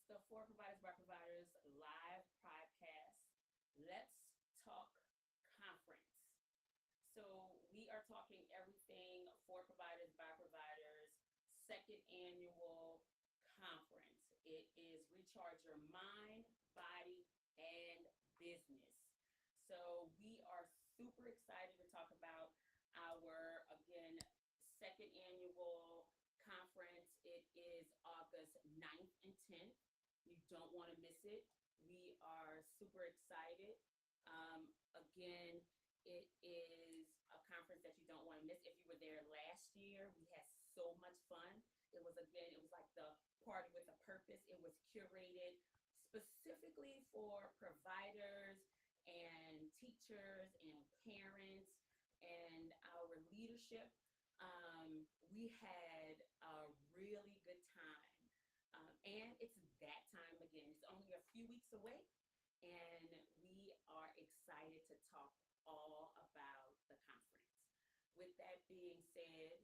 the For Providers by Providers live podcast. Let's talk conference. So we are talking everything For Providers by Providers second annual conference. It is Recharge Your Mind, Body, and Business. So we are super excited to talk about our, again, second annual conference. It is August 9th and 10th. You don't want to miss it. We are super excited. Again, it is a conference that you don't want to miss. If you were there last year, we had so much fun. It was like the party with a purpose. It was curated specifically for providers and teachers and parents and our leadership. We had a really good time. And it's that time again. It's only a few weeks away, and we are excited to talk all about the conference. With that being said,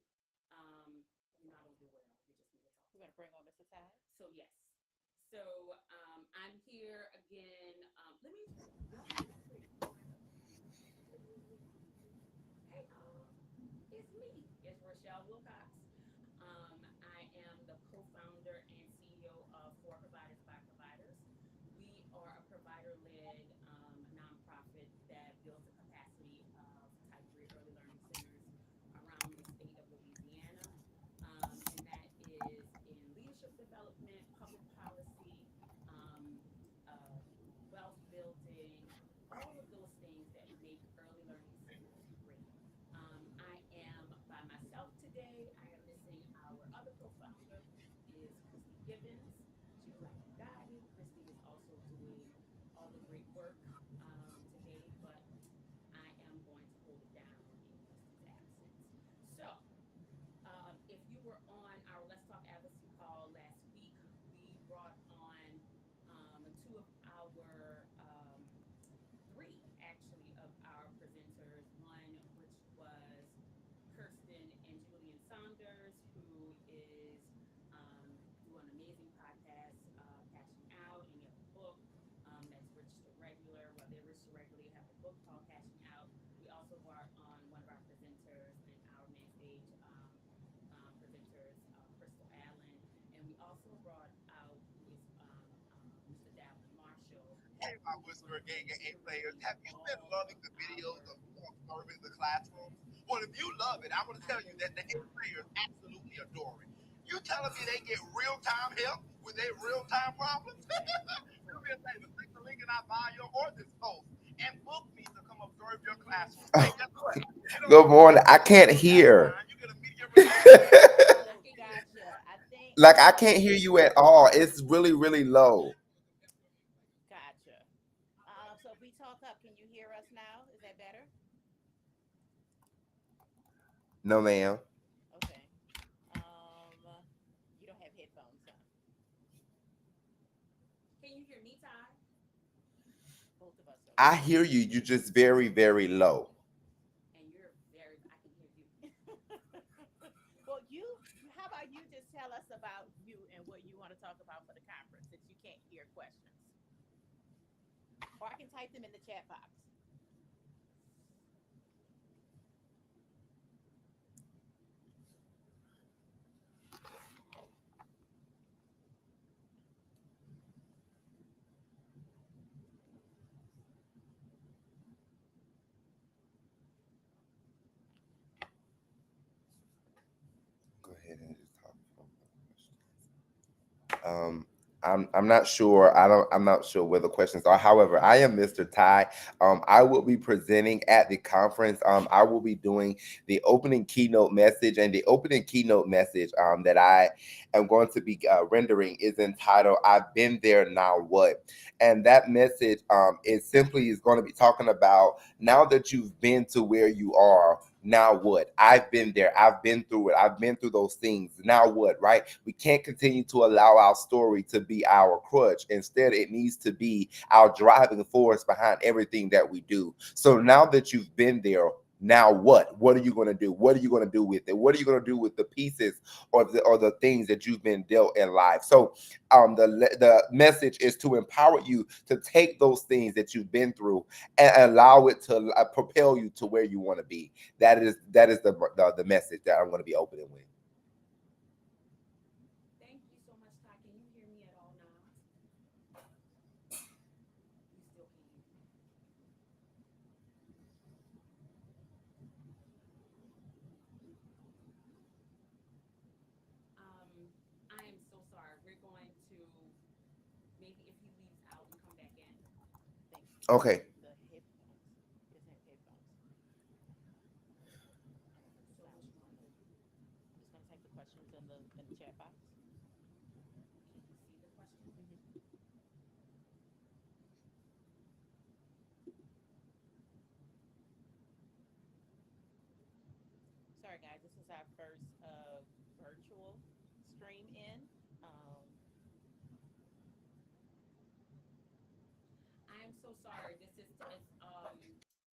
you know I don't do well. We just need to talk. We're going to bring on Mr. Tide. So yes. So I'm here again. Let me. Hey, it's me. It's Rochelle Wilcox. I am the co-founder and CEO of For Providers by Providers. We are a provider-led nonprofit that builds the capacity of Type 3 early learning centers around the state of Louisiana. And that is in leadership development, public policy, um, wealth building, all of those things that make early learning centers great. I am by myself today. I am missing our other co-founder is Christy Gibbons. She was like, "Got it." Christy is also doing all the great work today, but I am going to hold it down in Christy's absence. So, if you were on our Let's Talk Advocacy call last week, we brought on two of our three actually of our presenters. One which was Kirsten and Julian Saunders, who is do an amazing podcast, Cashing Out, and you have a book that's Rich to Regular. Well, they're Rich to Regular. You have a book called Cashing Out. We also brought on one of our presenters and our main stage presenters, Crystal Allen, and we also brought out who is Mr. Davin Marshall. Hey, my Whisper Gang and A players, have you been loving the videos of Urban the Classroom? Well, if you love it, I'm going to tell you that the A players absolutely adore it. You telling me they get real-time help with their real-time problems? Do me a favor, click the link in our bio or this post and book me to come observe your classroom. Hey, guess what? Good morning. I can't hear. You get immediate Gotcha. I think. Like I can't hear you at all. It's really, really low. Gotcha. So if we talk up, can you hear us now? Is that better? No, ma'am. Okay. You don't have headphones, huh? Can you hear me, Ty? Both of us are. I hear you. You're just very, very low. And you're very, I can hear you. Well, how about you just tell us about you and what you want to talk about for the conference since you can't hear questions? Or I can type them in the chat box. Go ahead and just talk. I'm not sure. I'm not sure where the questions are. However, I am Mr. Ty. I will be presenting at the conference. I will be doing the opening keynote message, and the opening keynote message that I am going to be rendering is entitled "I've Been There, Now What?" And that message is going to be talking about now that you've been to where you are. Now what? I've been there. I've been through it. I've been through those things. Now what, right? We can't continue to allow our story to be our crutch. Instead, it needs to be our driving force behind everything that we do. So now that you've been there, Now what? What are you going to do? What are you going to do with it? What are you going to do with the pieces or the things that you've been dealt in life? So the message is to empower you to take those things that you've been through and allow it to propel you to where you want to be. That is the message that I'm going to be opening with. Thank you so much, Ty. Can you hear me at all now? You still can hear me. I am so sorry. We're going to maybe if he leaves out and come back in. Think Okay. the headphones. His headphones. So So which one? I'm just gonna type the questions in the chat box. Can you see the question? Sorry, guys. This is our first virtual stream in. Um, I am so sorry. This is it's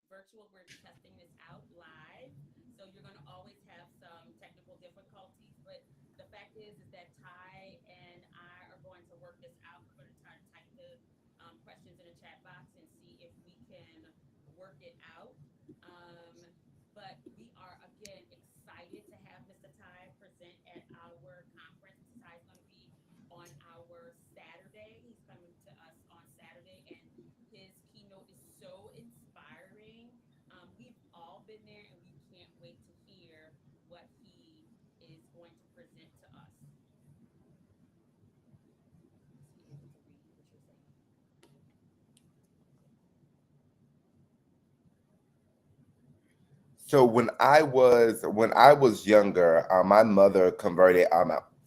virtual. We're testing this out live, so you're gonna always have some technical difficulties. But the fact is that Ty and I are going to work this out. We're going to try to type the questions in the chat box and see if we can work it out. Um, but we are again excited to have Mr. Ty present at our conference. Mr. Ty is going to be on our Saturday. He's coming to us on Saturday, and his keynote is so inspiring. We've all been there, and we can't wait to hear what he is going to present to us. Is he able to read what you're saying? So when I was younger, my mother converted.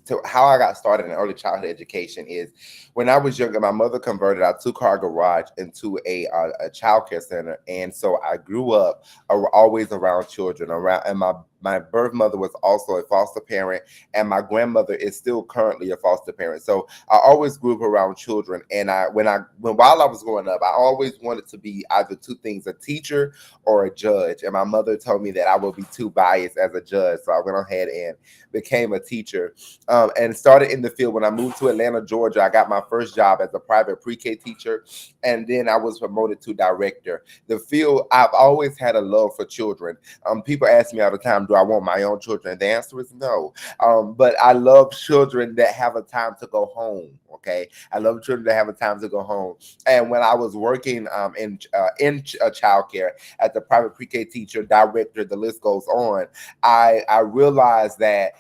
So how I got started in early childhood education is when I was younger, my mother converted our two-car garage into a child care center, and so I grew up always around children. Around, and my birth mother was also a foster parent, and my grandmother is still currently a foster parent. So I always grew up around children, and while I was growing up, I always wanted to be either two things: a teacher or a judge. And my mother told me that I would be too biased as a judge. So I went ahead and became a teacher and started in the field. When I moved to Atlanta, Georgia, I got my first job as a private pre-K teacher. And then I was promoted to director. The field, I've always had a love for children. People ask me all the time, do I want my own children? The answer is no. But I love children that have a time to go home. Okay. I love children that have a time to go home. And when I was working in childcare, as a private pre-K teacher, director, the list goes on. I realized that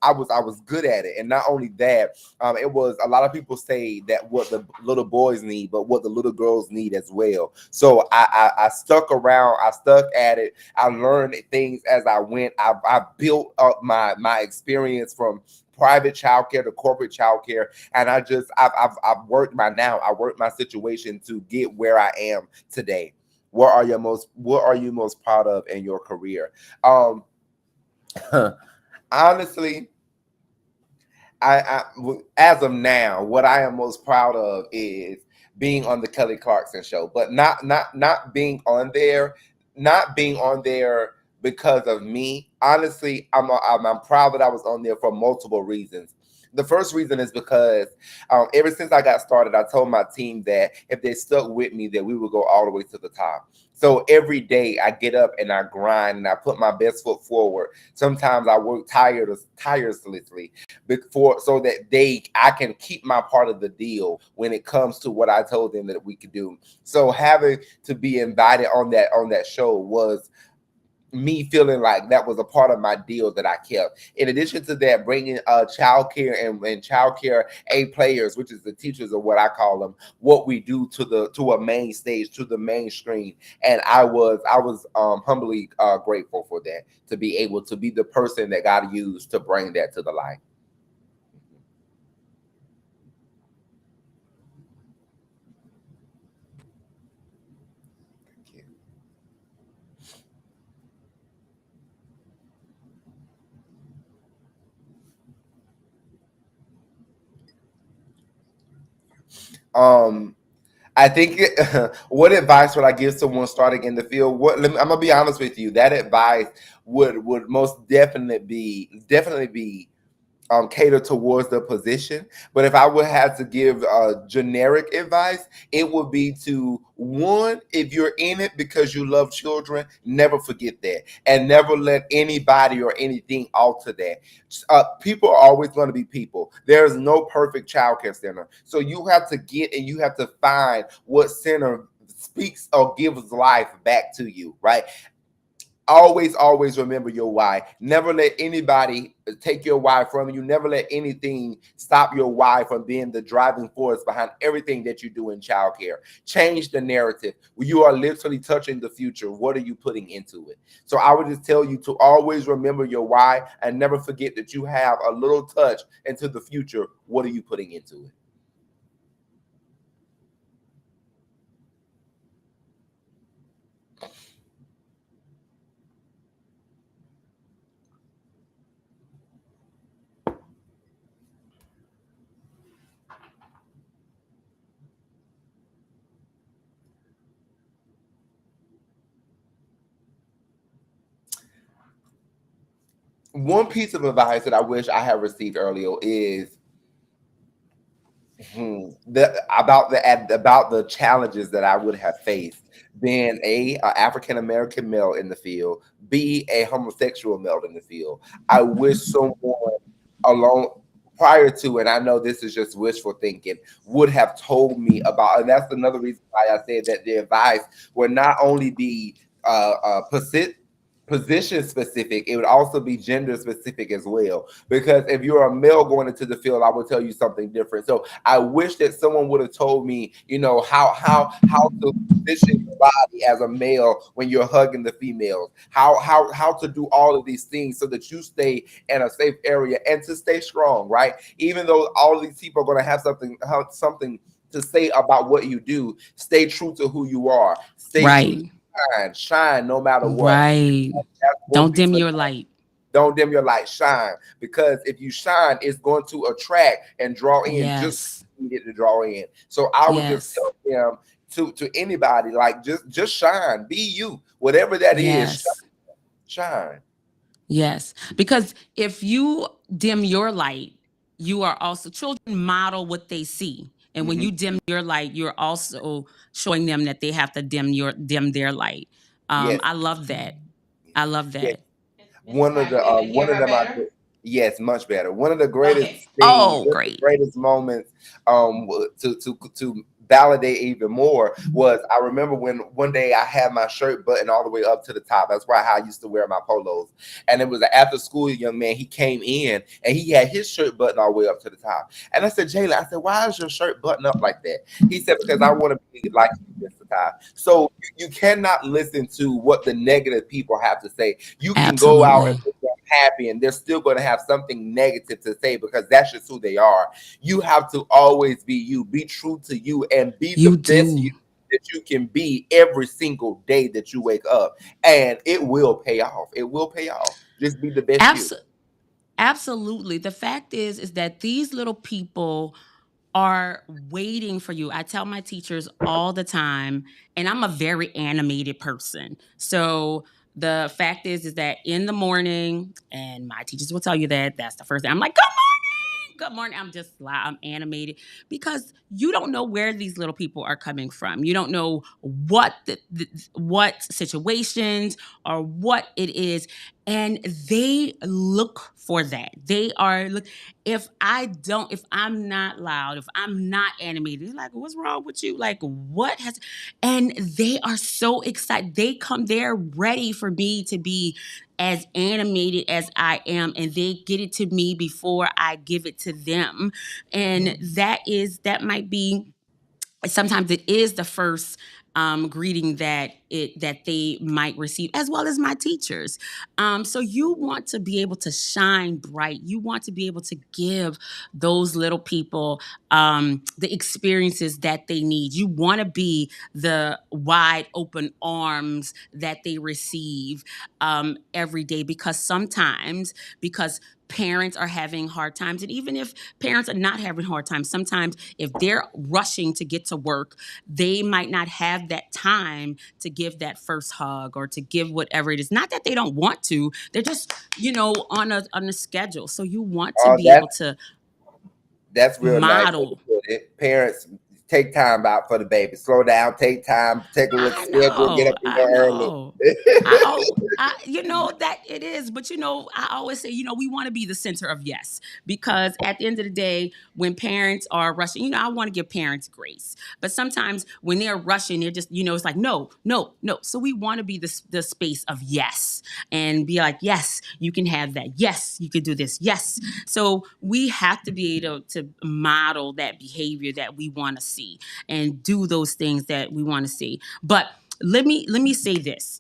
I was good at it, and not only that, it was a lot of people say that what the little boys need, but what the little girls need as well. So I stuck around, I stuck at it. I learned things as I went. I built up my experience from private childcare to corporate childcare, and I've worked I worked my situation to get where I am today. What are you most proud of in your career? Um, honestly, as of now, what I am most proud of is being on the Kelly Clarkson show, but not being on there, not being on there because of me. Honestly, I'm proud that I was on there for multiple reasons. The first reason is because ever since I got started, I told my team that if they stuck with me, that we would go all the way to the top. So every day I get up and I grind and I put my best foot forward. Sometimes I work tirelessly before so that I can keep my part of the deal when it comes to what I told them that we could do. So having to be invited on that show was me feeling like that was a part of my deal that I kept. In addition to that, bringing child care and child care A players, which is the teachers of what I call them, what we do to a main stage, to the mainstream. And I was humbly grateful for that, to be able to be the person that God used to bring that to the light. Um, I think what advice would I give someone starting in the field? I'm gonna be honest with you. That advice would most definitely be cater towards the position. But if I would have to give generic advice, it would be to one, if you're in it because you love children, never forget that and never let anybody or anything alter that. People are always going to be people. There's no perfect childcare center. So you have to get and you have to find what center speaks or gives life back to you, right? Always remember your why. Never let anybody take your why from you. Never let anything stop your why from being the driving force behind everything that you do in childcare. Change the narrative. You are literally touching the future. What are you putting into it? So I would just tell you to always remember your why and never forget that you have a little touch into the future. What are you putting into it? One piece of advice that I wish I had received earlier is about the challenges that I would have faced being a African American male in the field, B, a homosexual male in the field. I wish someone along prior to, and I know this is just wishful thinking, would have told me about, and that's another reason why I said that the advice would not only be position specific, it would also be gender specific as well. Because if you're a male going into the field, I will tell you something different. So I wish that someone would have told me, how to position your body as a male when you're hugging the females, how to do all of these things so that you stay in a safe area and to stay strong, right? Even though all of these people are going to have something to say about what you do, stay true to who you are. Stay true to Right. shine no matter what. Right. That's one Don't piece dim of your light. don't dim your light, shine. Because if you shine, it's going to attract and draw in just Yes. what you need it to draw in. So I would just Yes. tell them to anybody, like just shine, be you, whatever that is, Yes. shine. Yes. Because if you dim your light, you are also children model what they see. And when Mhm. you dim your light, you're also showing them that they have to dim their light. Yes, I love that. I love yes. that. Mrs. Ty, you able to One hear of her them are better? yes, much better. One of the greatest Okay. things, Oh, just the great. greatest moments to validate even more was I remember when one day I had my shirt buttoned all the way up to the top. That's why how I used to wear my polos. And it was an after school young man. He came in and he had his shirt buttoned all the way up to the top. And I said, Jayla, I said, why is your shirt buttoned up like that? He said, because I want to be like you, Mr. Ty. So you cannot listen to what the negative people have to say. You can go out and Absolutely. make them happy, and they're still going to have something negative to say because that's just who they are. You have to always be you, be true to you, and be the You best you do. that you can be every single day that you wake up. And it will pay off. It will pay off. Just be the best you. Abs- Absolutely. The fact is that these little people are waiting for you. I tell my teachers all the time, and I'm a very animated person. So the fact is that in the morning, and my teachers will tell you that that's the first thing. I'm like, good morning. I'm just loud. I'm animated because you don't know where these little people are coming from. You don't know what situations or what it is, and they look for that. They are look. If I'm not loud, if I'm not animated, they're like, what's wrong with you? Like, what has? And they are so excited. They come there ready for me to be as animated as I am, and they get it to me before I give it to them. And that might be, sometimes it is the first greeting that that they might receive, as well as my teachers. So you want to be able to shine bright. You want to be able to give those little people the experiences that they need. You want to be the wide open arms that they receive every day, because parents are having hard times. And even if parents are not having hard times, sometimes if they're rushing to get to work, they might not have that time to give that first hug or to give whatever it is. Not that they don't want to, they're just, on a schedule. So you want to Oh, be able to that's real nice. model. Parents, take time out for the baby. Slow down, take time, take a look I schedule, get know, up in I there early. know. That it is, but I always say, we want to be the center of yes, because at the end of the day, when parents are rushing, I want to give parents grace, but sometimes when they're rushing, they're just, it's like, no, no, no. So we want to be the space of yes and be like, yes, you can have that. Yes, you can do this. Yes. So we have to be able to model that behavior that we want to see and do those things that we want to see. But let me say this,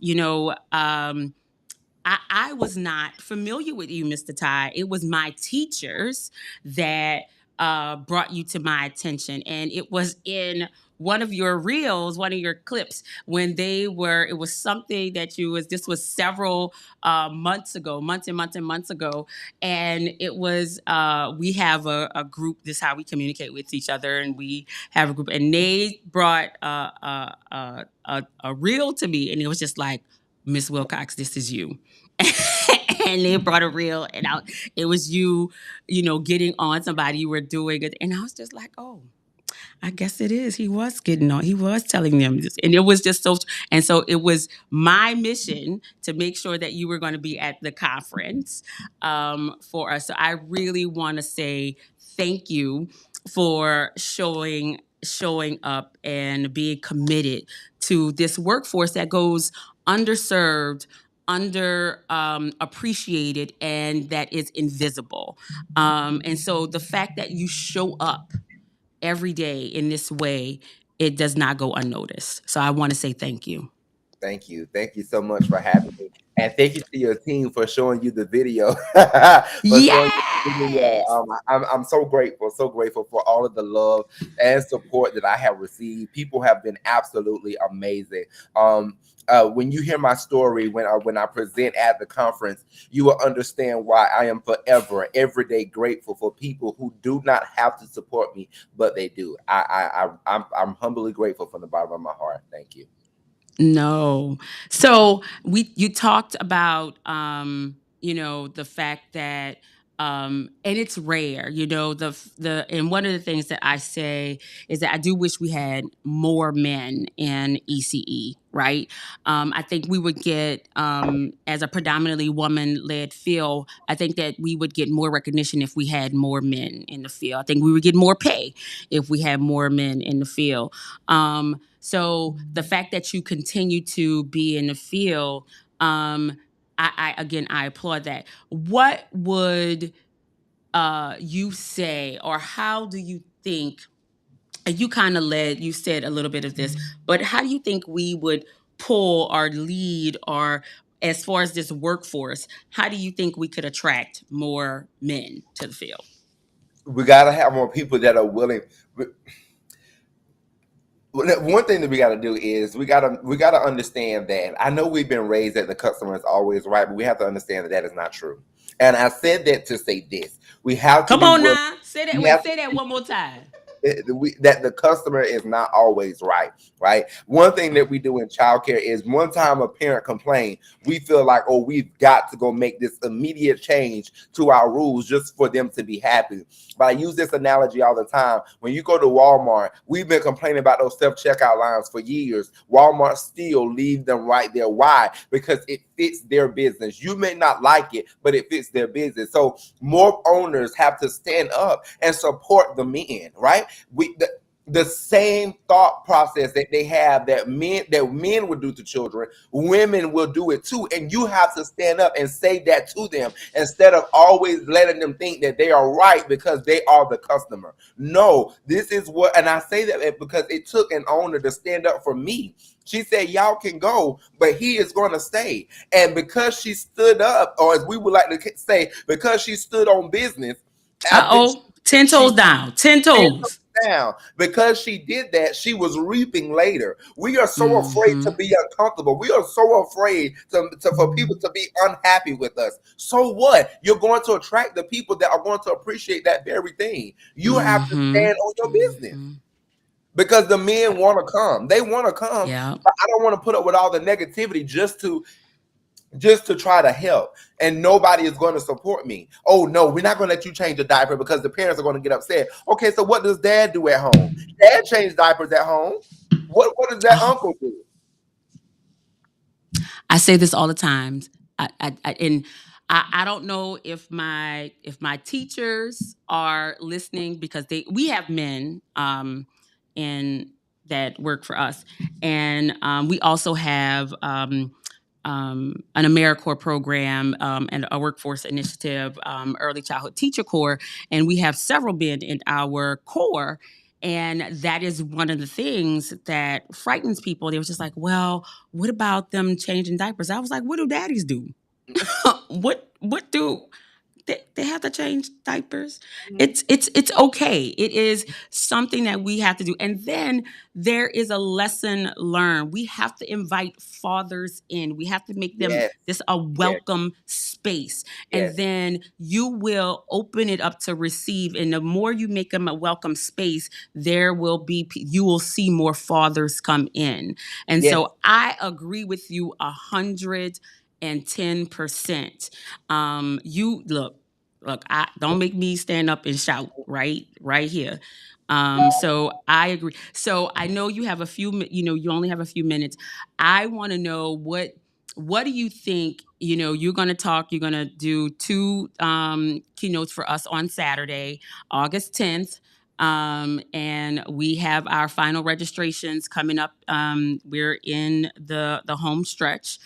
I was not familiar with you, Mr. Ty. It was my teachers that brought you to my attention. And it was in one of your reels, one of your clips, when it was something that this was several months ago, months and months and months ago. And it was, we have a group, this is how we communicate with each other. And we have a group, and they brought a reel to me. And it was just like, Miss Wilcox, this is you. And they brought a reel, and it was you, getting on somebody, you were doing it. And I was just like, oh, I guess it is. He was getting on. He was telling them this. And it was just so, and so it was my mission to make sure that you were going to be at the conference for us. So I really want to say thank you for showing up and being committed to this workforce that goes underserved, appreciated, and that is invisible. And so the fact that you show up every day in this way, it does not go unnoticed. So I want to say thank you. Thank you. Thank you so much for having me. And thank you to your team for showing you the video. Yes. I'm so grateful for all of the love and support that I have received. People have been absolutely amazing. When you hear my story, when I present at the conference, you will understand why I am forever, every day grateful for people who do not have to support me, but they do. I'm humbly grateful from the bottom of my heart. Thank you. No. So you talked about the fact that and it's rare, and one of the things that I say is that I do wish we had more men in ECE, right? I think we would get, as a predominantly woman-led field, I think that we would get more recognition if we had more men in the field. I think we would get more pay if we had more men in the field. So the fact that you continue to be in the field, I applaud that. What would you say, or how do you think, you you said a little bit of this, but how do you think we would pull or lead, or as far as this workforce, how do you think we could attract more men to the field? We got to have more people that are willing. One thing that we got to do is we got to understand that, I know we've been raised that the customer is always right, but we have to understand that is not true. And I said that to say this: we have to come on now, say that. Say that one more time. That the customer is not always right. One thing that we do in childcare is, one time a parent complained, we feel like, oh, we've got to go make this immediate change to our rules just for them to be happy. But I use this analogy all the time. When you go to Walmart, we've been complaining about those self-checkout lines for years. Walmart still leave them right there. Why? Because it fits their business. You may not like it, but it fits their business. So more owners have to stand up and support the men, right? the same thought process that they have that men would do to children, women will do it too. And you have to stand up and say that to them instead of always letting them think that they are right because they are the customer. No, this is what, and I say that because it took an owner to stand up for me. She said, y'all can go, but he is going to stay. And because she stood up, or as we would like to say, because she stood on business, 10 toes down, 10 toes. down. Because she did that, she was reaping later. We are so afraid to be uncomfortable. We are so afraid for people to be unhappy with us. So what? You're going to attract the people that are going to appreciate that very thing. You have to stand on your business. Because the men want to come. They want to come. Yeah. But I don't want to put up with all the negativity just to try to help, and nobody is going to support me. Oh no, we're not going to let you change a diaper because the parents are going to get upset. Okay, so what does dad do at home? Dad changes diapers at home. What does that uncle do? I say this all the time. I don't know if my teachers are listening, because we have men and that work for us, and we also have an AmeriCorps program and a workforce initiative, early childhood teacher corps, and we have several men in our corps. And that is one of the things that frightens people. They was just like, well, what about them changing diapers? I was like, what do daddies do? what do they have to change diapers? It's okay. It is something that we have to do. And then there is a lesson learned. We have to invite fathers in. We have to make them this a welcome space. And then you will open it up to receive. And the more you make them a welcome space, you will see more fathers come in. And so I agree with you 110%. You look, I don't make me stand up and shout right here. So I agree. So I know you have you only have a few minutes. I want to know what do you think, you're going to do 2 keynotes for us on Saturday, August 10th. And we have our final registrations coming up. We're in the home stretch.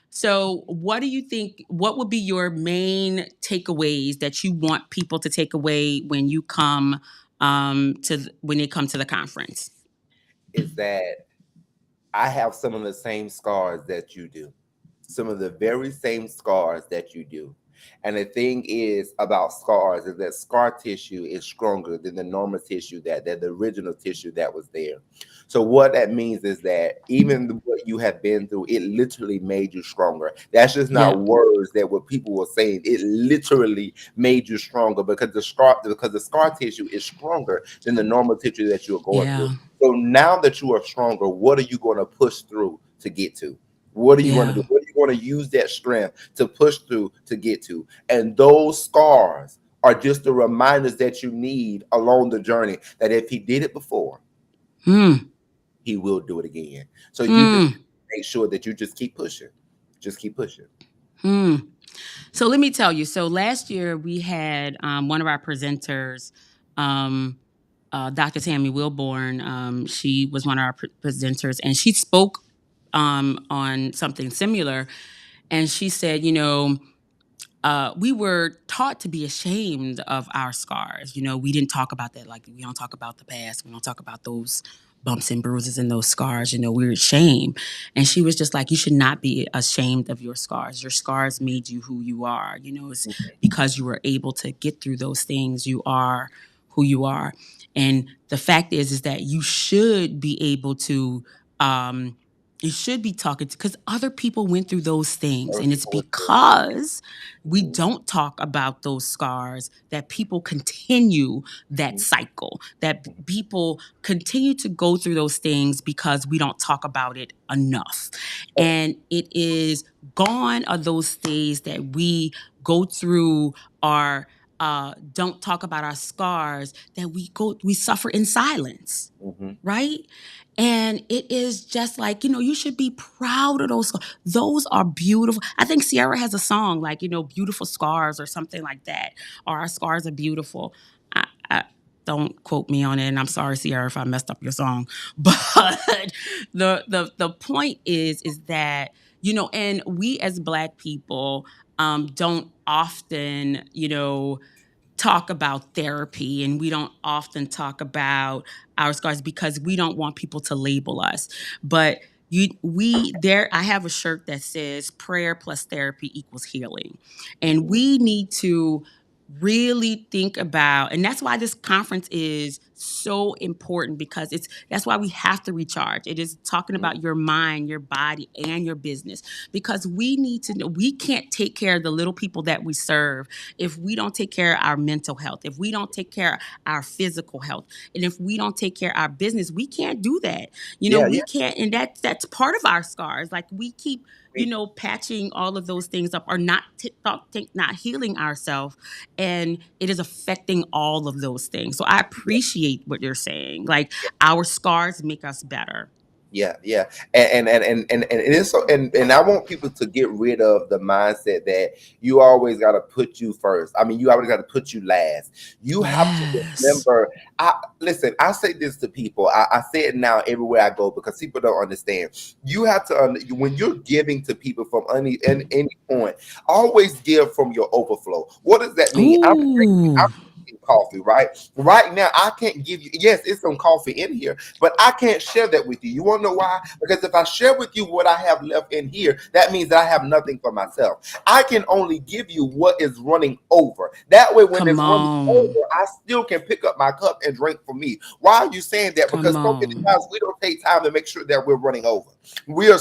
So what do you think, what would be your main takeaways that you want people to take away when you come when they come to the conference? Is that I have some of the same scars that you do. Some of the very same scars that you do. And the thing is about scars is that scar tissue is stronger than the normal tissue that the original tissue that was there. So what that means is that even what you have been through, it literally made you stronger. That's just not words that what people were saying. It literally made you stronger because the scar tissue is stronger than the normal tissue that you're going through. So now that you are stronger, what are you going to push through to get to? What are you going to do? What are you going to use that strength to push through to get to? And those scars are just the reminders that you need along the journey that if he did it before, he will do it again. So you just make sure that you just keep pushing. Just keep pushing. So let me tell you. So last year we had one of our presenters, Dr. Tammy Wilborn. She was one of our presenters, and she spoke on something similar. And she said, we were taught to be ashamed of our scars. We didn't talk about that. Like, we don't talk about the past. We don't talk about those bumps and bruises and those scars. We're ashamed. And she was just like, you should not be ashamed of your scars. Your scars made you who you are. It's because you were able to get through those things. You are who you are. And the fact is that you should be able to, you should be talking to, because other people went through those things. And it's because we don't talk about those scars that people continue that cycle, that people continue to go through those things because we don't talk about it enough. And it is gone are those days that we go through our don't talk about our scars, that we suffer in silence, right? And it is just like, you should be proud of those. Those are beautiful. I think Sierra has a song like, beautiful scars or something like that. Or our scars are beautiful. don't quote me on it, and I'm sorry, Sierra, if I messed up your song. But the point is that, you know, and we as Black people don't often, you know, talk about therapy, and we don't often talk about our scars because we don't want people to label us. But I have a shirt that says prayer plus therapy equals healing. And we need to really think about, and that's why this conference is so important, because that's why we have to recharge. It is talking about your mind, your body, and your business, because we need to know we can't take care of the little people that we serve if we don't take care of our mental health, if we don't take care of our physical health, and if we don't take care of our business. We can't do that. You know, Yeah, we yeah. can't, and that's part of our scars. Like, we keep, you know, patching all of those things up, or not not healing ourselves, and it is affecting all of those things. So I appreciate what you're saying. Like, our scars make us better. Yeah, yeah, and it is so, and I want people to get rid of the mindset that you always got to put you first. I mean, you always got to put you last. You have to Yes. remember. Listen. I say this to people. I say it now everywhere I go because people don't understand. You have to when you're giving to people from any point, always give from your overflow. What does that mean? I'm Ooh. drinking coffee, right? Right now, I can't give you. Yes, it's some coffee in here, but I can't share that with you. You want to know why? Because if I share with you what I have left in here, that means that I have nothing for myself. I can only give you what is running over. That way, when Come it's running over, on. I still can pick up my cup and drink for me. Why are you saying that? Come Because so many on. times we don't take time to make sure that we're running over. We are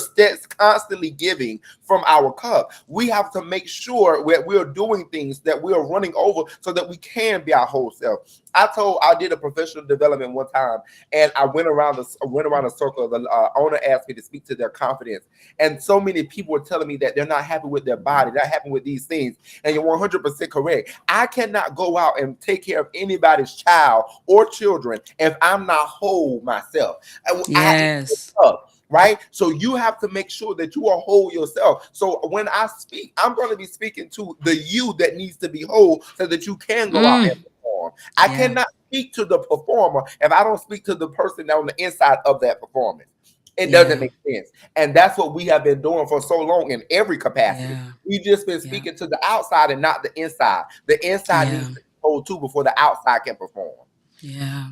constantly giving from our cup. We have to make sure that we're doing things that we are running over so that we can be our whole self. I did a professional development one time, and I went around a circle. The owner asked me to speak to their confidence, and so many people were telling me that they're not happy with their body, they're not happy with these things. And you're 100% correct. I cannot go out and take care of anybody's child or children if I'm not whole myself. I have to keep it Yes. up. Right, so you have to make sure that you are whole yourself. So when I speak, I'm going to be speaking to the you that needs to be whole, so that you can go out and perform. I Yeah. cannot speak to the performer if I don't speak to the person on the inside of that performance. It doesn't Yeah. make sense. And that's what we have been doing for so long in every capacity. Yeah. We've just been Yeah. speaking to the outside and not the inside. The inside Yeah. needs to be whole too before the outside can perform. Yeah.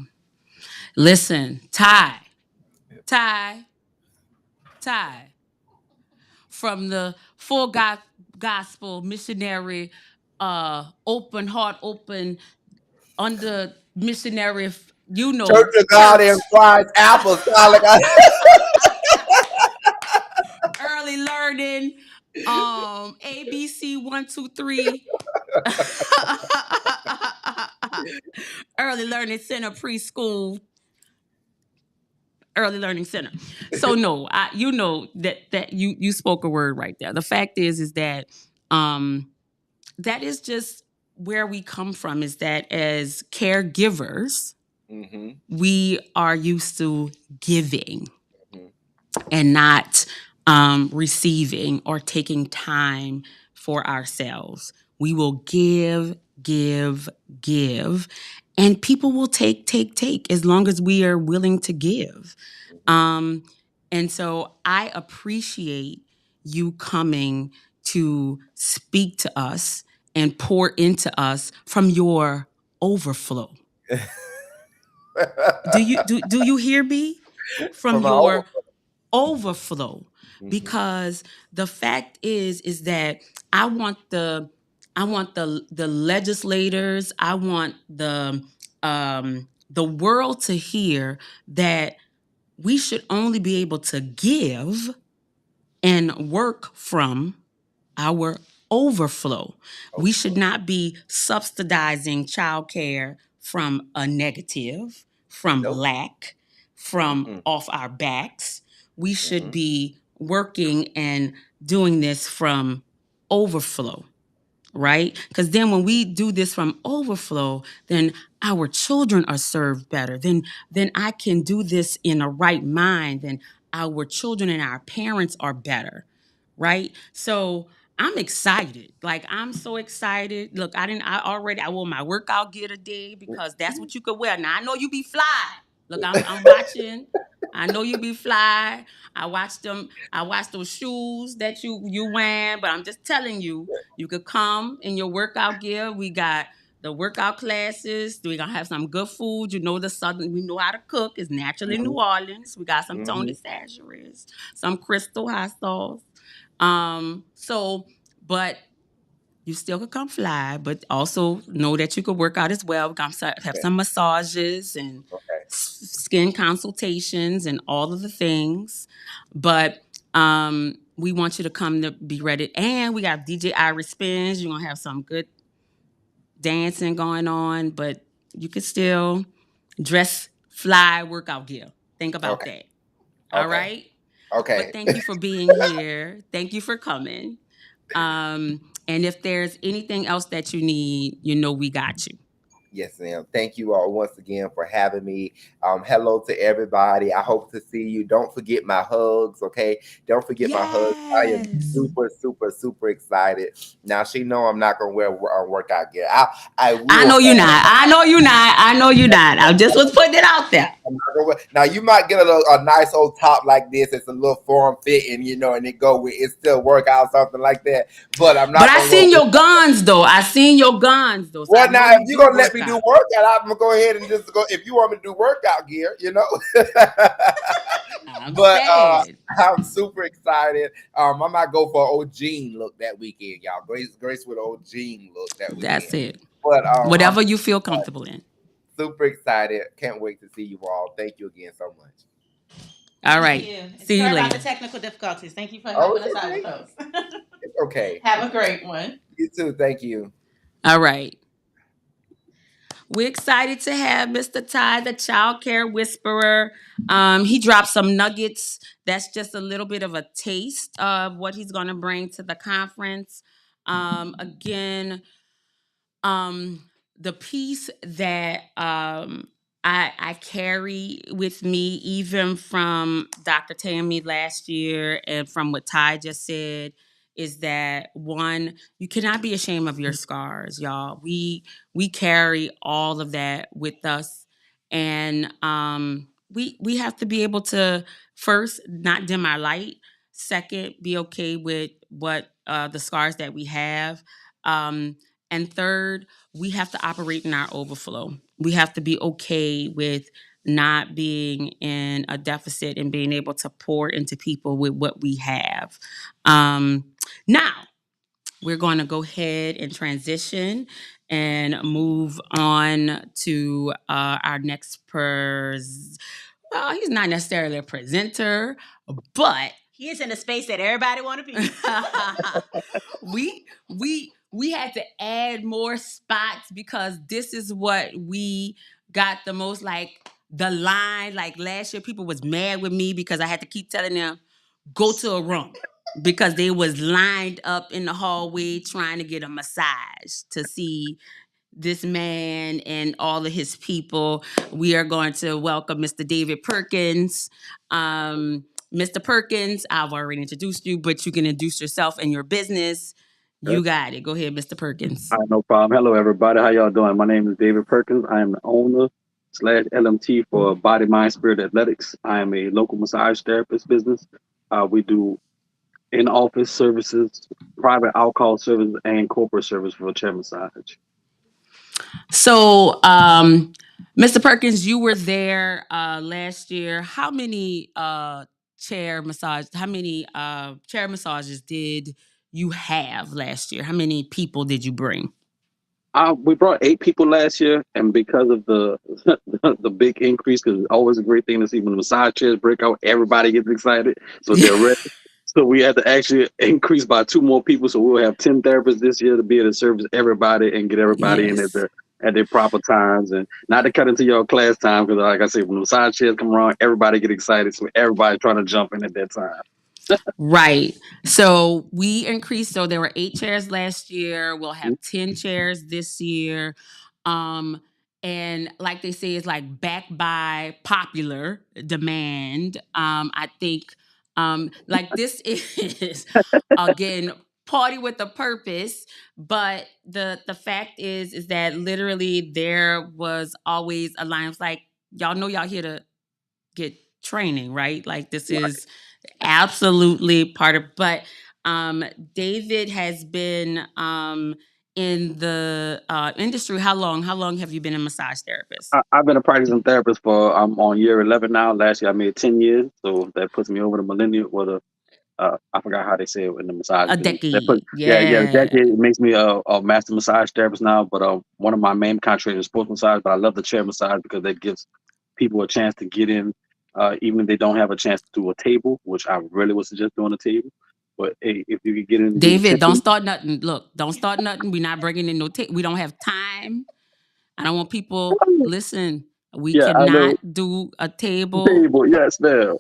Listen, Ty, Ty, Ty, from the full gospel missionary, open heart, open under missionary, you Church know, of God church. in Christ, apostolic. Early learning, ABC 1, 2, 3. Early learning center, preschool, early learning center. So no, you know that you spoke a word right there. The fact is that that is just where we come from, is that as caregivers, we are used to giving and not receiving or taking time for ourselves. We will give, give, give, and people will take as long as we are willing to give. And so I appreciate you coming to speak to us and pour into us from your overflow. Do you hear me? From From our your overflow. Because the fact is that I want the legislators, I want the world to hear that we should only be able to give and work from our overflow. We should not be subsidizing childcare from a negative, from Nope. lack, from off our backs. We should be working and doing this from overflow, right? Because then when we do this from overflow, then our children are served better. Then I can do this in a right mind. Then our children and our parents are better, right? So I'm excited. Like I'm so excited. Look, I wore my workout gear today because that's what you could wear. Now I know you be fly. Look, I'm watching. I know you be fly. I watch those shoes that you wearing, but I'm just telling you, you could come in your workout gear. We got the workout classes. We gonna have some good food. You know the southern. We know how to cook. It's naturally New Orleans. We got some Tony Chachere's, some Crystal hot sauce. So, but you still could come fly, but also know that you could work out as well. We're gonna have some massages and Okay. skin consultations and all of the things. But we want you to come to be ready. And we got DJ Iris Spins. You're gonna have some good dancing going on, but you could still dress fly workout gear. Think about Okay. that. All Okay. right. Okay. But thank you for being here. Thank you for coming. And if there's anything else that you need, you know we got you. Yes, ma'am. Thank you all once again for having me. Hello to everybody. I hope to see you. Don't forget my hugs, okay? Don't forget my hugs. I am Yes. super, super, super excited. Now she know I'm not gonna wear workout gear. I will. I know you're not. I know you're not. I know you're not. I just was putting it out there. I'm not gonna now you might get a nice old top like this. It's a little form fitting, you know, and it go with it still work out something like that. But I'm not. But I seen your guns though. I seen your guns though. So Well, I now know if you're gonna let me do workout, I'm gonna go ahead and just go. If you want me to do workout gear, you know. But I'm super excited. I might go for old Jean look that weekend, y'all. Grace with old Jean look that weekend. That's it. But whatever you feel comfortable in. Super excited. Can't wait to see you all. Thank you again so much. All right. See you Sorry later. about the technical difficulties. Thank you for helping us out with those. It's okay. Have a great one. You too. Thank you. All right. We're excited to have Mr. Ty, the child care whisperer. He dropped some nuggets. That's just a little bit of a taste of what he's going to bring to the conference. Again, the piece that I carry with me, even from Dr. Tammy last year and from what Ty just said, is that one, you cannot be ashamed of your scars, y'all. We carry all of that with us, and we have to be able to first not dim our light. Second, be okay with what the scars that we have. And third, we have to operate in our overflow. We have to be okay with not being in a deficit and being able to pour into people with what we have. Now, we're going to go ahead and transition and move on to our next well, he's not necessarily a presenter, but he is in a space that everybody want to be. we had to add more spots because this is what we got the most, like the line. Like last year, people was mad with me because I had to keep telling them, go to a room. Because they was lined up in the hallway trying to get a massage to see this man and all of his people. We are going to welcome Mr. David Perkins. Mr. Perkins, I've already introduced you, but you can introduce yourself and your business. You got it. Go ahead, Mr. Perkins. All right, no problem. Hello, everybody. How y'all doing? My name is David Perkins. I am the owner / LMT for Body, Mind, Spirit Athletics. I am a local massage therapist business. We do in-office services, private alcohol services, and corporate service for chair massage. So, Mr. Perkins, you were there last year. How many chair massages did you have last year? How many people did you bring? We brought 8 people last year, and because of the the big increase, because it's always a great thing to see when the massage chairs break out, everybody gets excited, so they're ready. So we had to actually increase by 2 more people, so we'll have 10 therapists this year to be able to service everybody and get everybody in at their proper times, and not to cut into your class time, because like I said, when the massage chairs come around, everybody get excited, so everybody trying to jump in at that time. Right. So we increased. So there were 8 chairs last year. We'll have 10 chairs this year. And like they say, it's like backed by popular demand. I think like this is again party with a purpose. But the fact is that literally there was always a line of like, y'all know y'all here to get training, right? Like this is absolutely part of, but David has been in the industry. How long have you been a massage therapist? I've been a practicing therapist for I'm on year 11 now. Last year I made 10 years, so that puts me over the millennium. Or the I forgot how they say it in the massage. A business. That put, decade. yeah, that Yeah. it makes me a master massage therapist now. But one of my main contracts is sports massage. But I love the chair massage because that gives people a chance to get in, even if they don't have a chance to do a table, which I really would suggest doing a table. But hey, if you could get in and do David, 10 don't minutes, start nothing. Look, don't start nothing. We're not bringing in no we don't have time. I don't want people listen. We yeah, I know. cannot do a table. Table, yes, ma'am.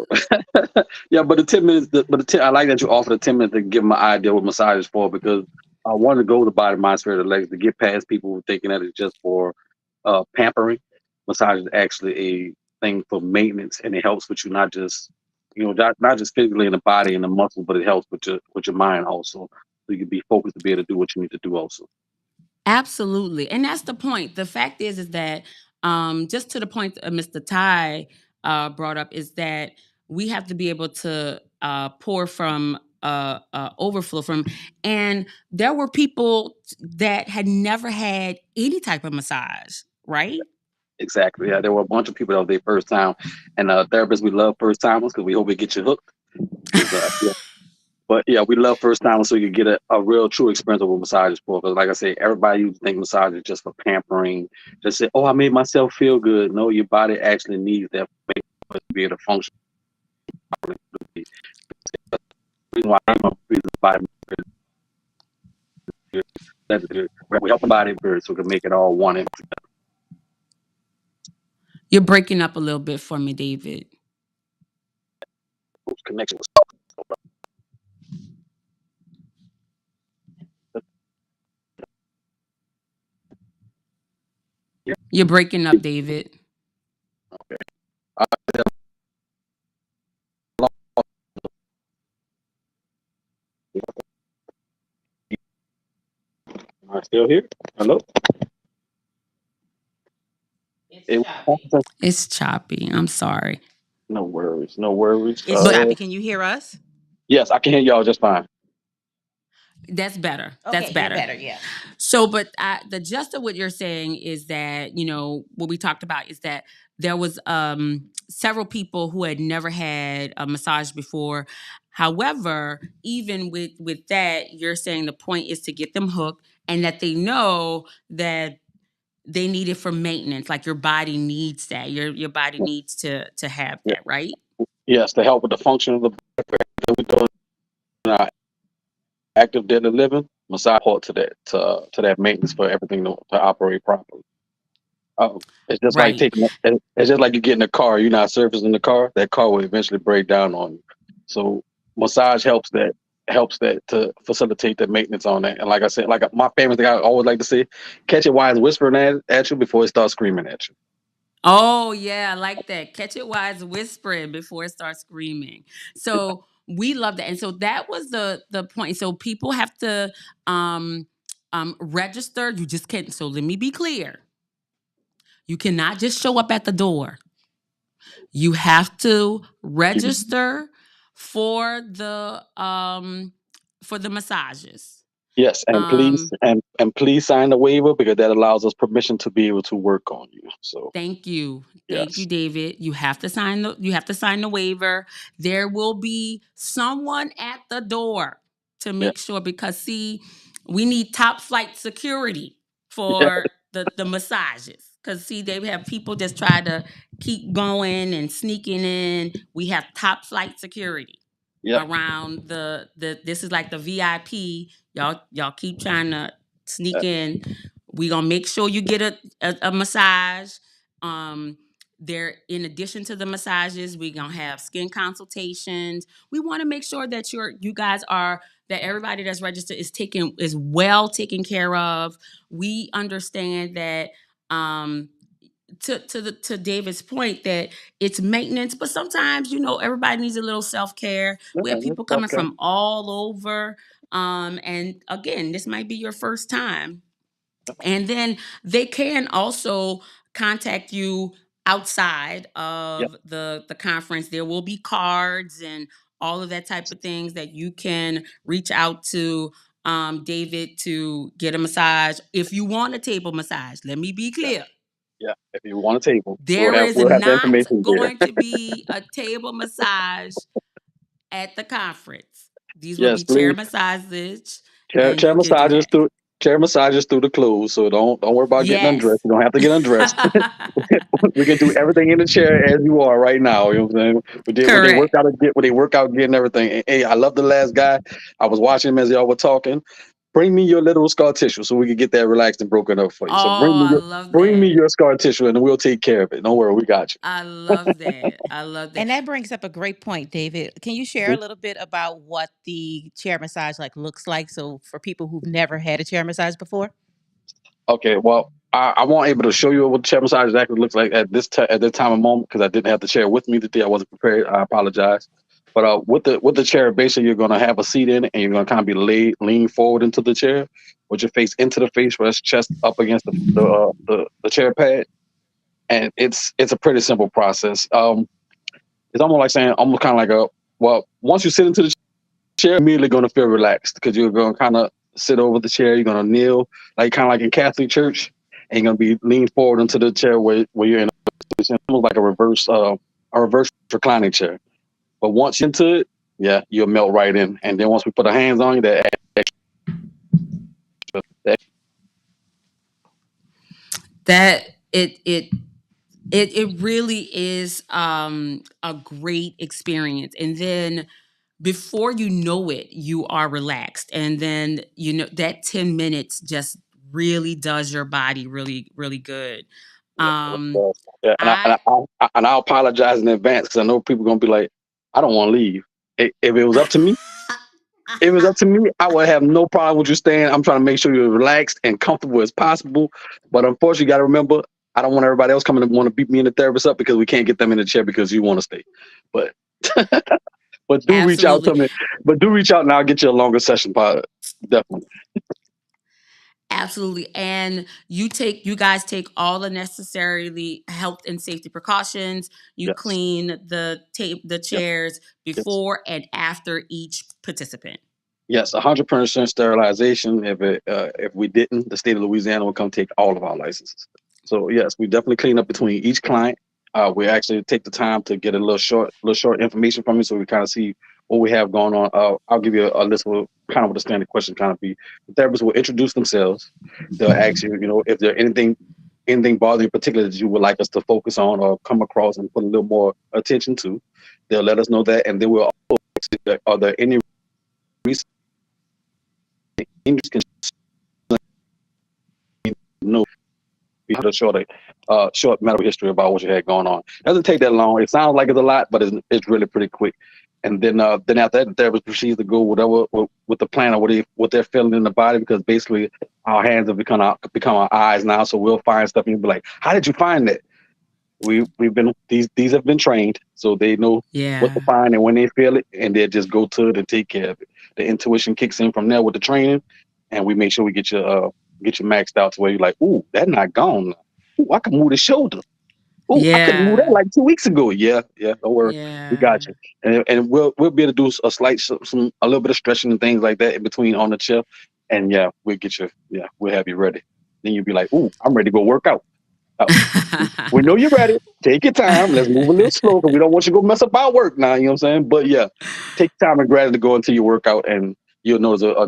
Yeah, but the 10 minutes, I like that you offer the 10 minutes to give them an idea what massage is for because I want to go to body, mind, spirit, and legs to get past people thinking that it's just for pampering. Massage is actually a thing for maintenance, and it helps with you not just not just physically in the body and the muscle, but it helps with your mind also, so you can be focused to be able to do what you need to do also. Absolutely. And that's the point. The fact is that just to the point Mr. Ty brought up is that we have to be able to pour from overflow from, and there were people that had never had any type of massage, right? Exactly. Yeah, there were a bunch of people that was their first time, and therapists we love first timers because we hope we get you hooked. 'Cause, yeah. But yeah, we love first timers so you can get a real true experience of what massage is for. Because like I say, everybody used to think massage is just for pampering. Just say, "Oh, I made myself feel good." No, your body actually needs that to be able to function. The reason why I'm a body, we help the body so we can make it all one. You're breaking up a little bit for me, David. Connection with You're breaking up, David. Am I still here? Hello? It's choppy. I'm sorry. No worries. No worries. It's choppy. Can you hear us? Yes, I can hear y'all just fine. That's better. Okay, That's better. You're better, yeah. So, but the gist of what you're saying is that, what we talked about is that there was several people who had never had a massage before. However, even with that, you're saying the point is to get them hooked and that they know that they need it for maintenance. Like your body needs that. Your body needs to have that, right? Yes, to help with the function of the body. Active daily living, massage support to that maintenance for everything to operate properly. It's just like Right. it's just like you get in a car, you're not surfacing the car, that car will eventually break down on you. So massage helps that to facilitate the maintenance on that. And like I said, like my favorite thing I always like to say, catch it while it's whispering at you before it starts screaming at you. Oh yeah, I like that. Catch it while it's whispering before it starts screaming. So we love that. And so that was the point. So people have to register. You just can't. So let me be clear. You cannot just show up at the door. You have to register for the massages. Yes, and please and please sign the waiver because that allows us permission to be able to work on you. So Thank you. yes. Thank you, David. You have to sign the waiver. There will be someone at the door to make sure because see, we need top flight security for the massages. Cause see, they have people just try to keep going and sneaking in. We have top flight security around this is like the VIP. Y'all keep trying to sneak in. We gonna make sure you get a massage. There, in addition to the massages, we gonna have skin consultations. We want to make sure that that everybody that's registered is well taken care of. We understand that to David's point that it's maintenance, but sometimes everybody needs a little self care. We have people coming from all over. And again, this might be your first time. And then they can also contact you outside Yeah. of the conference. There will be cards and all of that type of things that you can reach out to David to get a massage. If you want a table massage, let me be clear. Yeah. If you want a table, There is we'll have the not information there. going to be a table massage at the conference. These will Yes, be chair please. massages, Chair, and chair you can do massages that. through chair massages through the clothes. So don't worry about getting Yes. undressed. You don't have to get undressed. We can do everything in the chair as you are right now. You know what I'm saying? When they work Correct. out, when they work out, getting everything. And, hey, I love the last guy. I was watching him as y'all were talking. Bring me your literal scar tissue so we can get that relaxed and broken up for you. So Oh, I love bring me that. your scar tissue and we'll take care of it. Don't worry, we got you. I love that. I love that. And that brings up a great point, David. Can you share a little bit about what the chair massage looks like? So for people who've never had a chair massage before? Okay, well, I won't able to show you what the chair massage exactly looks like at this time of moment because I didn't have the chair with me today. I wasn't prepared. I apologize. But with the chair, basically you're gonna have a seat in it, and you're gonna kind of be lean forward into the chair with your face into the face, rest chest up against the chair pad, and it's a pretty simple process. It's almost like saying almost kind of like once you sit into the chair, you're immediately gonna feel relaxed because you're gonna kind of sit over the chair. You're gonna kneel like kind of like in Catholic church, and you're gonna be leaned forward into the chair where you're in a position, almost like a reverse reclining chair. But once you're into it, yeah, you'll melt right in. And then once we put our hands on you, That it really is a great experience. And then before you know it, you are relaxed. And then that 10 minutes just really does your body really, really good. yeah, I and I apologize in advance because I know people are gonna be like, I don't want to leave. If it was up to me, I would have no problem with you staying. I'm trying to make sure you're relaxed and comfortable as possible. But unfortunately, you got to remember, I don't want everybody else coming to want to beat me and the therapist up because we can't get them in the chair because you want to stay. But but do reach out to Absolutely. me. But do reach out and I'll get you a longer session. Definitely. Absolutely. And you guys take all the necessarily health and safety precautions. You Yes. clean the Yes. chairs Yes. before and after each participant. Yes. 100% sterilization. If we didn't, the state of Louisiana will come take all of our licenses. So yes, we definitely clean up between each client. We actually take the time to get a little short information from you, so we kind of see what we have going on. I'll give you a list of kind of what the standard question kind of be. The therapist will introduce themselves. They'll ask you, if there anything bothering you particularly that you would like us to focus on or come across and put a little more attention to. They'll let us know that, and then we'll also ask, are there any recent injuries no we had a short medical history about what you had going on. It doesn't take that long. It sounds like it's a lot, but it's really pretty quick. And then after that, the therapist proceeds to go whatever with the plan or what they're feeling in the body, because basically our hands have become our eyes now. So we'll find stuff and you'll be like, how did you find that? We've been these have been trained, so they know what to find and when they feel it, and they just go to it and take care of it. The intuition kicks in from there with the training, and we make sure we get you maxed out to where you're like, ooh, that's not gone now. Ooh, I can move the shoulder. Ooh, I couldn't move that like 2 weeks ago. Yeah, don't worry, we got you. And we'll be able to do a little bit of stretching and things like that in between on the chair, and yeah, we'll get you. Yeah, we'll have you ready. Then you'll be like, ooh, I'm ready to go work out. We know you're ready. Take your time. Let's move a little slow because we don't want you to go mess up our work now. You know what I'm saying? But yeah, take time and gratitude to go into your workout, and you'll notice a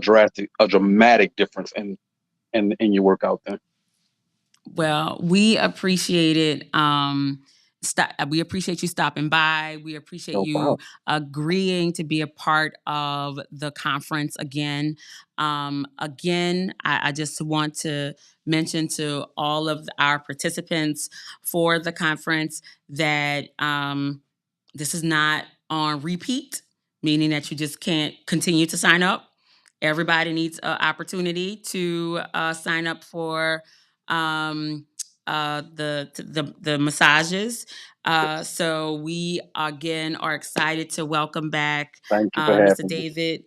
dramatic difference in your workout then. Well, we appreciate it. We appreciate you stopping by. We appreciate No you problem. agreeing to be a part of the conference again. I just want to mention to all of our participants for the conference that this is not on repeat, meaning that you just can't continue to sign up. Everybody needs an opportunity to sign up for the massages. So we again are excited to welcome back Thank you for Mr. having me. David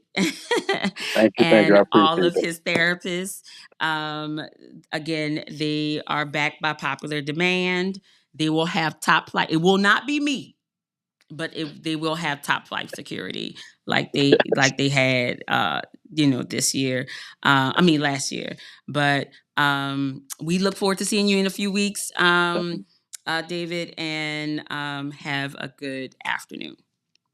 Thank you. I and all appreciate of it. his therapists. Um, Again, they are backed by popular demand. They will have top flight. It will not be me, but they will have top flight security like they had this year. I mean last year. But we look forward to seeing you in a few weeks, David, and have a good afternoon.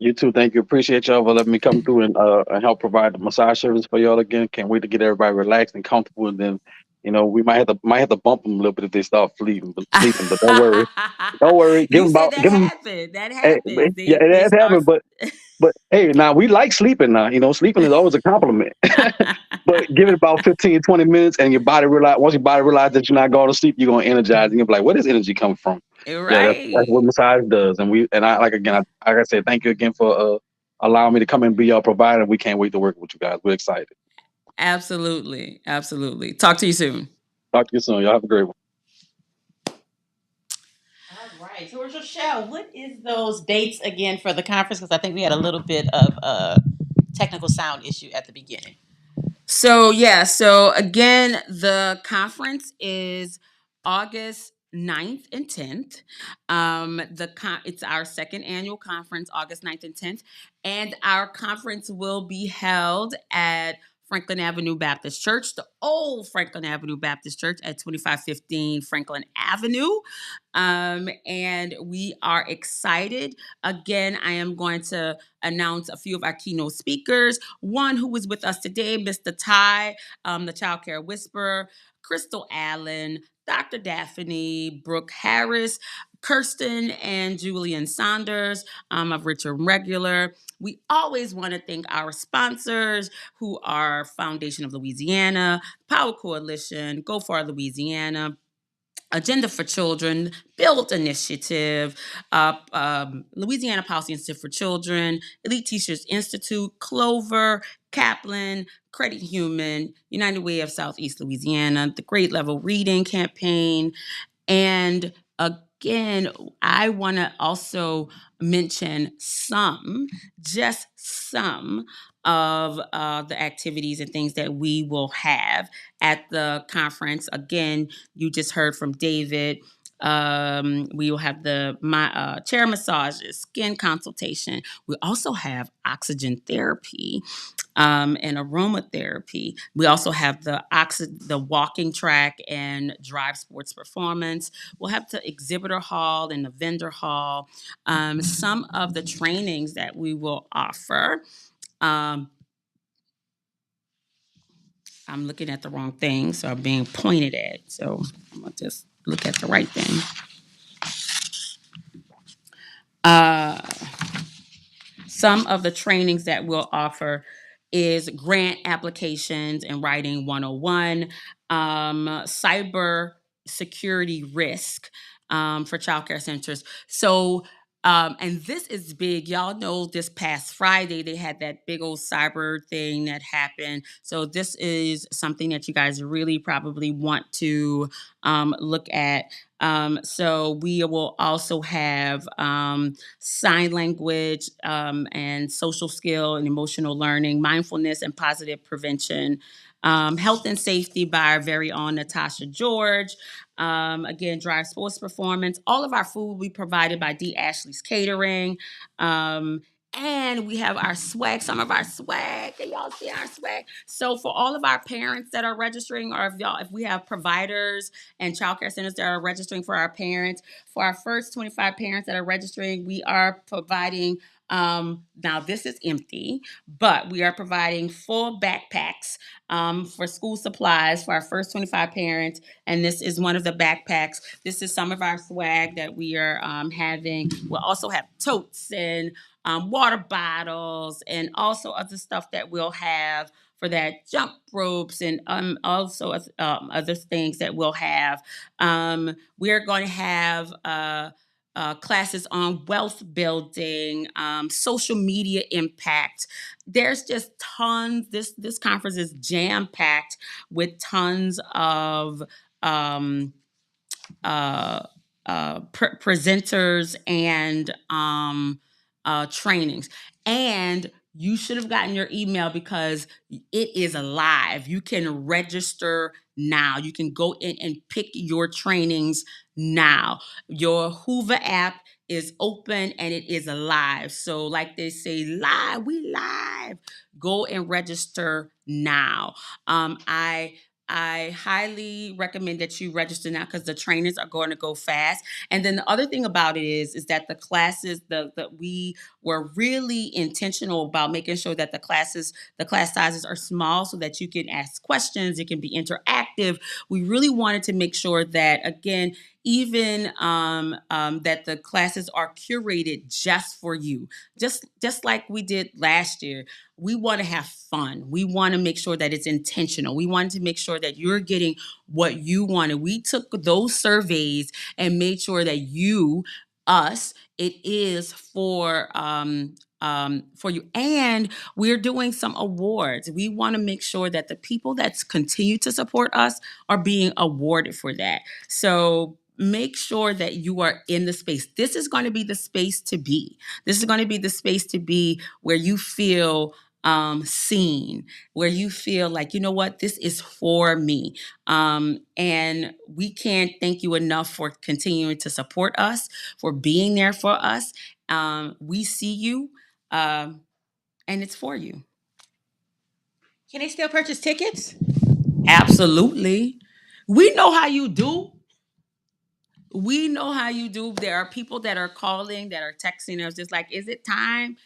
You too. Thank you. Appreciate y'all for letting me come through and help provide the massage service for y'all again. Can't wait to get everybody relaxed and comfortable. And then, we might have to bump them a little bit if they start sleeping. But don't worry. Don't worry. You said that happened. That happens. Yeah, it They has start. happened. But hey, now we like sleeping now. Sleeping is always a compliment. But give it about 15, 20 minutes, and once your body realizes that you're not going to sleep, you're going to energize, and you'll be like, where does energy come from? Yeah, that's Right. what massage does. Like I said, thank you again for allowing me to come and be your provider. We can't wait to work with you guys. We're excited. Absolutely. Absolutely. Talk to you soon. Talk to you soon. Y'all have a great one. All right. So, Rochelle, what is those dates again for the conference? Because I think we had a little bit of a technical sound issue at the beginning. So again, the conference is August 9th and 10th. It's our second annual conference, August 9th and 10th. And our conference will be held at Franklin Avenue Baptist Church, the old Franklin Avenue Baptist Church at 2515 Franklin Avenue. And we are excited. Again, I am going to announce a few of our keynote speakers. One who is with us today, Mr. Ty, the Child Care Whisperer, Crystal Allen, Dr. Daphne Brooke Harris, Kirsten and Julian Saunders of Richard Regular. We always want to thank our sponsors, who are Foundation of Louisiana, Power Coalition, Go Far Louisiana, Agenda for Children, Build Initiative, Louisiana Policy Institute for Children, Elite Teachers Institute, Clover, Kaplan, Credit Human, United Way of Southeast Louisiana, the Grade Level Reading Campaign, and again, I want to also mention just some of the activities and things that we will have at the conference. Again, you just heard from David. We will have my chair massages, skin consultation. We also have oxygen therapy and aromatherapy. We also have the walking track and drive sports performance. We'll have the exhibitor hall and the vendor hall. Some of the trainings that we will offer. I'm looking at the wrong thing, so I'm being pointed at. So I'm gonna just look at the right thing. Some of the trainings that we'll offer is grant applications and writing 101, cyber security risk for childcare centers. So, and this is big. Y'all know this past Friday, they had that big old cyber thing that happened. So this is something that you guys really probably want to look at. So we will also have sign language and social skill and emotional learning, mindfulness and positive prevention, health and safety by our very own Natasha George. Again, drive sports performance. All of our food will be provided by D. Ashley's Catering. And we have our swag, some of our swag. Can y'all see our swag? So for all of our parents that are registering, or if we have providers and childcare centers that are registering for our parents, for our first 25 parents that are registering, we are providing, now this is empty, but we are providing full backpacks for school supplies for our first 25 parents. And this is one of the backpacks. This is some of our swag that we are having. We'll also have totes and water bottles and also other stuff that we'll have for that, jump ropes and also other things that we'll have. We're going to have classes on wealth building, social media impact. There's just tons. This conference is jam packed with tons of presenters and trainings. And you should have gotten your email because it is live. You can register now. You can go in and pick your trainings now. Your Hoover app is open and it is live. So like they say, live, we live. Go and register now. I highly recommend that you register now because the trainers are going to go fast. And then the other thing about it is that the classes, we were really intentional about making sure that the class sizes are small so that you can ask questions, it can be interactive. We really wanted to make sure that, again, even that the classes are curated just for you, just like we did last year. We want to have fun. We want to make sure that it's intentional. We wanted to make sure that you're getting what you wanted. We took those surveys and made sure that it is for you. And we're doing some awards. We want to make sure that the people that continue to support us are being awarded for that. So make sure that you are in the space. This is going to be the space to be. This is going to be the space to be where you feel seen, where you feel like, you know what, this is for me. And we can't thank you enough for continuing to support us, for being there for us. We see you, and it's for you. Can they still purchase tickets? Absolutely. We know how you do. We know how you do. There are people that are calling, that are texting us, just like, is it time?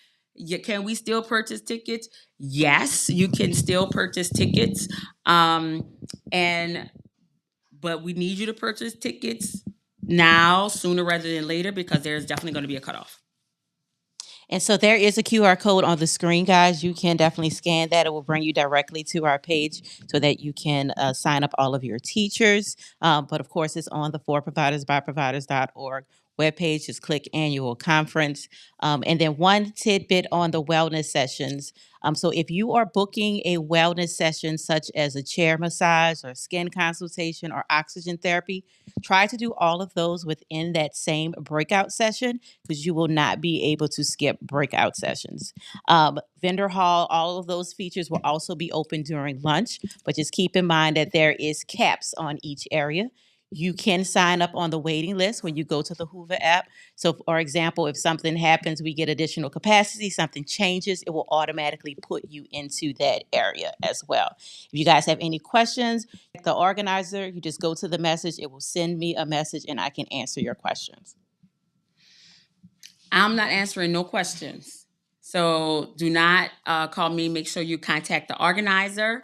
Can we still purchase tickets? Yes, you can still purchase tickets. But we need you to purchase tickets now, sooner rather than later, because there's definitely going to be a cutoff. And so there is a QR code on the screen, guys. You can definitely scan that. It will bring you directly to our page so that you can sign up all of your teachers. But of course, it's on the forprovidersbyproviders.org webpage. Just click annual conference. And then one tidbit on the wellness sessions. So if you are booking a wellness session such as a chair massage or skin consultation or oxygen therapy, try to do all of those within that same breakout session because you will not be able to skip breakout sessions. Vendor hall, all of those features will also be open during lunch, but just keep in mind that there is caps on each area. You can sign up on the waiting list when you go to the Hoover app. So, for example, if something happens, we get additional capacity, something changes, it will automatically put you into that area as well. If you guys have any questions, the organizer, you just go to the message, it will send me a message and I can answer your questions. I'm not answering no questions. So do not call me. Make sure you contact the organizer.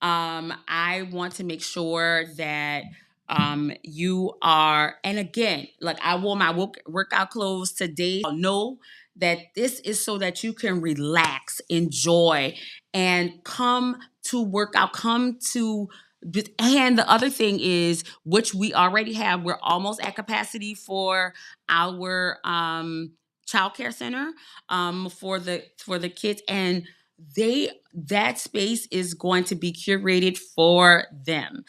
I want to make sure that you are, and again, like I wore my workout clothes today. Know that this is so that you can relax, enjoy, and come to workout, and the other thing is, which we already have, we're almost at capacity for our child care center for the kids, and that space is going to be curated for them.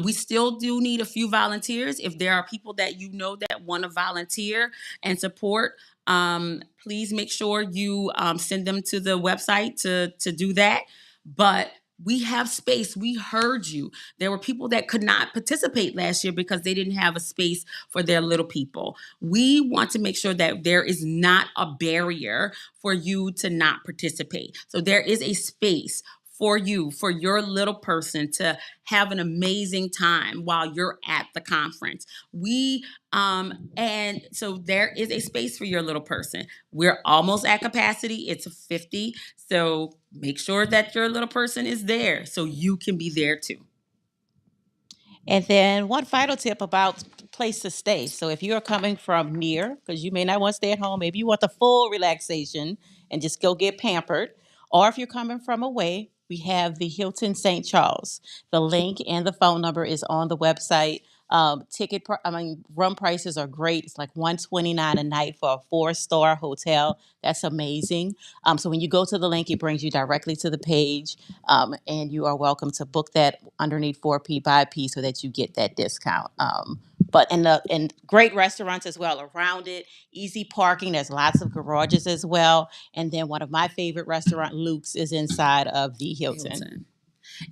We still do need a few volunteers. If there are people that you know that want to volunteer and support, please make sure you send them to the website to do that. But we have space. We heard you. There were people that could not participate last year because they didn't have a space for their little people. We want to make sure that there is not a barrier for you to not participate. So there is a space for you, for your little person to have an amazing time while you're at the conference. And so there is a space for your little person. We're almost at capacity. It's 50. So make sure that your little person is there so you can be there too. And then one final tip about place to stay. So if you're coming from near, because you may not want to stay at home, maybe you want the full relaxation and just go get pampered. Or if you're coming from away, we have the Hilton St. Charles. The link and the phone number is on the website. Room prices are great. It's like $129 a night for a 4-star hotel. That's amazing. So when you go to the link, it brings you directly to the page, and you are welcome to book that underneath 4P by P so that you get that discount and great restaurants as well around it. Easy parking. There's lots of garages as well. And then one of my favorite restaurant, Luke's, is inside of the Hilton.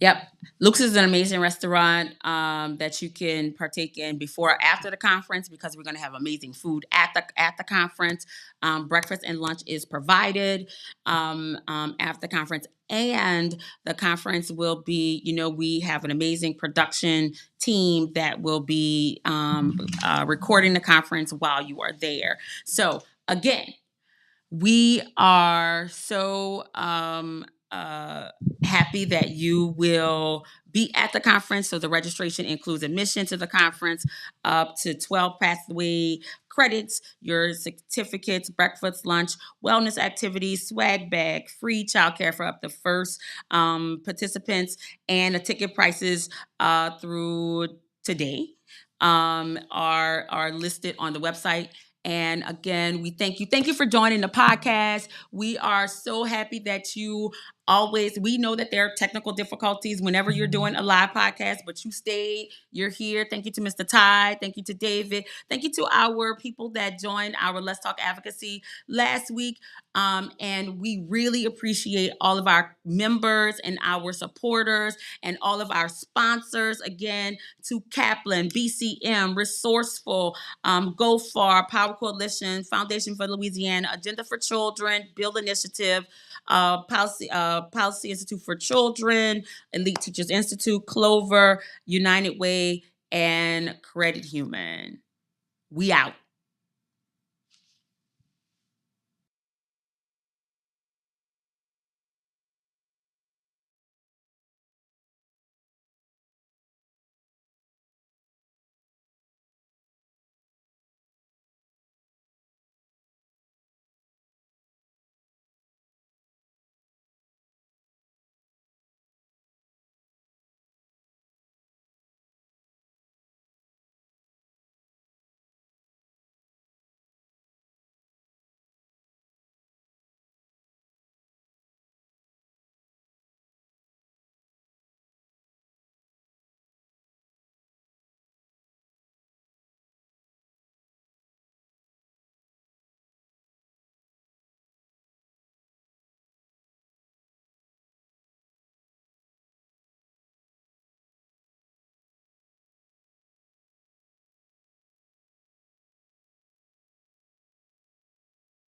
Yep. Luke's is an amazing restaurant that you can partake in before or after the conference, because we're going to have amazing food at the conference. Breakfast and lunch is provided after the conference. And the conference will be, we have an amazing production team that will be recording the conference while you are there. So again, we are so happy that you will be at the conference. So the registration includes admission to the conference, up to 12 pathway credits, your certificates, breakfast, lunch, wellness activities, swag bag, free childcare for up to first participants, and the ticket prices through today are listed on the website. And again, we thank you. Thank you for joining the podcast. We are so happy that we know that there are technical difficulties whenever you're doing a live podcast, but you stayed, you're here. Thank you to Mr. Ty. Thank you to David. Thank you to our people that joined our Let's Talk Advocacy last week. And we really appreciate all of our members and our supporters and all of our sponsors. Again, to Kaplan, BCM, Resourceful, Go Far, Power Coalition, Foundation for Louisiana, Agenda for Children, Build Initiative, Policy Institute for Children, Elite Teachers Institute, Clover, United Way, and Credit Human. We out.